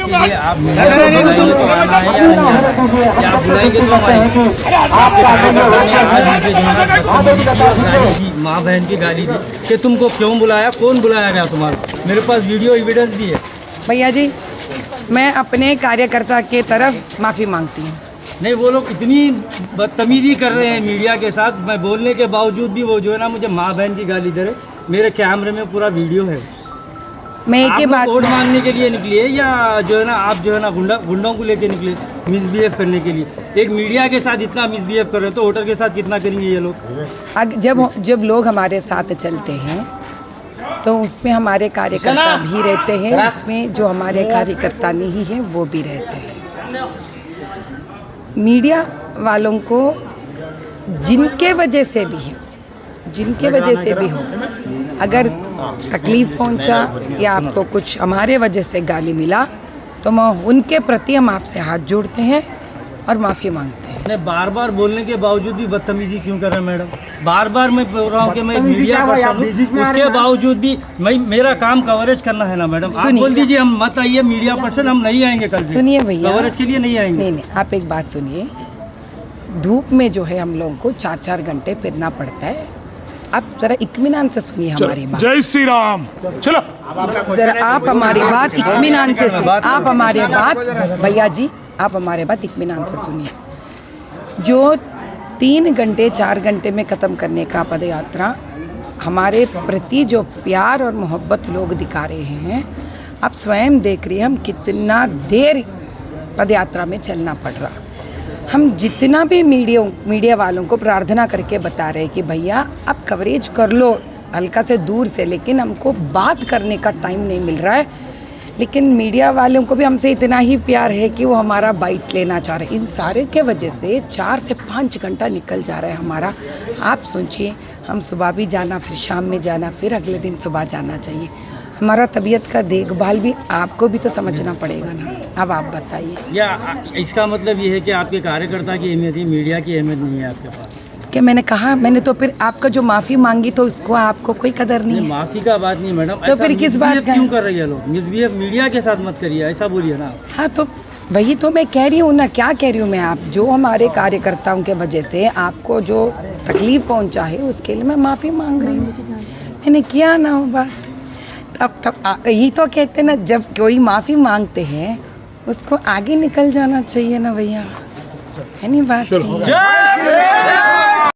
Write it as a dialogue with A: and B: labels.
A: के लिए आप मीडिया को बुलाएंगे तो आना है या नहीं आना है? या आप बुलाएंगे तो हम आएंगे? आपके कार्यकर्ता ने आज मुझे जो है बदतमीजी की और गाली दी, माँ बहन की गाली दी कि तुमको क्यों बुलाया, कौन बुलाया गया तुम्हारा? मेरे पास वीडियो एविडेंस भी है।
B: भैया जी, मैं अपने कार्यकर्ता के तरफ माफ़ी मांगती हूँ।
A: नहीं, वो लोग इतनी बदतमीजी कर रहे हैं मीडिया के साथ, मैं बोलने के बावजूद भी वो जो है ना मुझे माँ बहन की गाली दे रहे। मेरे कैमरे में पूरा वीडियो है।
B: मैं एक ही बात,
A: वोट मांगने के लिए निकले या जो है ना आप जो है ना गुंडों को लेके निकले मिसबिहेव करने के लिए? एक मीडिया के साथ इतना मिसबिहेव कर रहे हो तो वोटर के साथ कितना करेंगे ये लोग? जब
B: लोग हमारे साथ चलते हैं तो उसमें हमारे कार्यकर्ता भी रहते हैं, उसमें जो हमारे कार्यकर्ता नहीं है वो भी रहते हैं। मीडिया वालों को जिनके वजह से भी हो अगर तकलीफ पहुंचा या आपको कुछ हमारे वजह से गाली मिला तो उनके प्रति हम आपसे हाथ जोड़ते हैं और माफ़ी मांगते हैं।
A: बार बार बोलने के बावजूद भी बदतमीजी क्यों कर रहे हैं मैडम? बार बार मैं बोल रहा हूँ कि मैं मीडिया पर्सन हूँ, उसके बावजूद भी मेरा काम कवरेज करना है ना मैडम। आप बोल दीजिए हम मत आइए मीडिया पर्सन, हम नहीं आएंगे कल से।
B: सुनिए भैया,
A: कवरेज के लिए नहीं आएंगे।
B: नहीं, आप एक बात सुनिए, धूप में जो है हम लोगों को 4-4 घंटे फिरना पड़ता है। आप जरा इत्मीनान से सुनिए हमारी बात।
C: जय श्री राम। चलो
B: जरा आप हमारी बात इत्मीनान से सुनिए। आप हमारे बात भैया जी, आप हमारे बात इत्मीनान से सुनिए। जो 3 घंटे 4 घंटे में ख़त्म करने का पद यात्रा हमारे प्रति जो प्यार और मोहब्बत लोग दिखा रहे हैं, आप स्वयं देख रही हैं हम कितना देर पद यात्रा में चलना पड़ रहा। हम जितना भी मीडिया वालों को प्रार्थना करके बता रहे हैं कि भैया आप कवरेज कर लो हल्का से दूर से, लेकिन हमको बात करने का टाइम नहीं मिल रहा है। लेकिन मीडिया वालों को भी हमसे इतना ही प्यार है कि वो हमारा बाइट्स लेना चाह रहे हैं। इन सारे के वजह से 4 से 5 घंटा निकल जा रहा है हमारा। आप सोचिए, हम सुबह भी जाना, फिर शाम में जाना, फिर अगले दिन सुबह जाना चाहिए। हमारा तबीयत का देखभाल भी आपको भी तो समझना पड़ेगा ना। अब आप बताइए।
A: या इसका मतलब ये है कि आपके कार्यकर्ता की अहमियत है, मीडिया की अहमियत नहीं है आपके पास?
B: क्या मैंने कहा? मैंने तो फिर आपका जो माफ़ी मांगी तो उसको आपको कोई कदर नहीं है।
A: माफ़ी का बात नहीं मैडम,
B: तो फिर किस बात का
A: क्यों कर रही है लोग? मिसबिहेव मीडिया के साथ मत करिए, ऐसा बोलिए ना।
B: हाँ, तो वही तो मैं कह रही हूँ ना। क्या कह रही हूँ मैं? आप जो हमारे कार्यकर्ताओं के वजह से आपको जो तकलीफ पहुँचा है उसके लिए मैं माफ़ी मांग रही हूँ। मैंने किया ना वो बात। तब यही तो कहते ना, जब कोई माफ़ी मांगते हैं उसको आगे निकल जाना चाहिए ना भैया, है नहीं बात?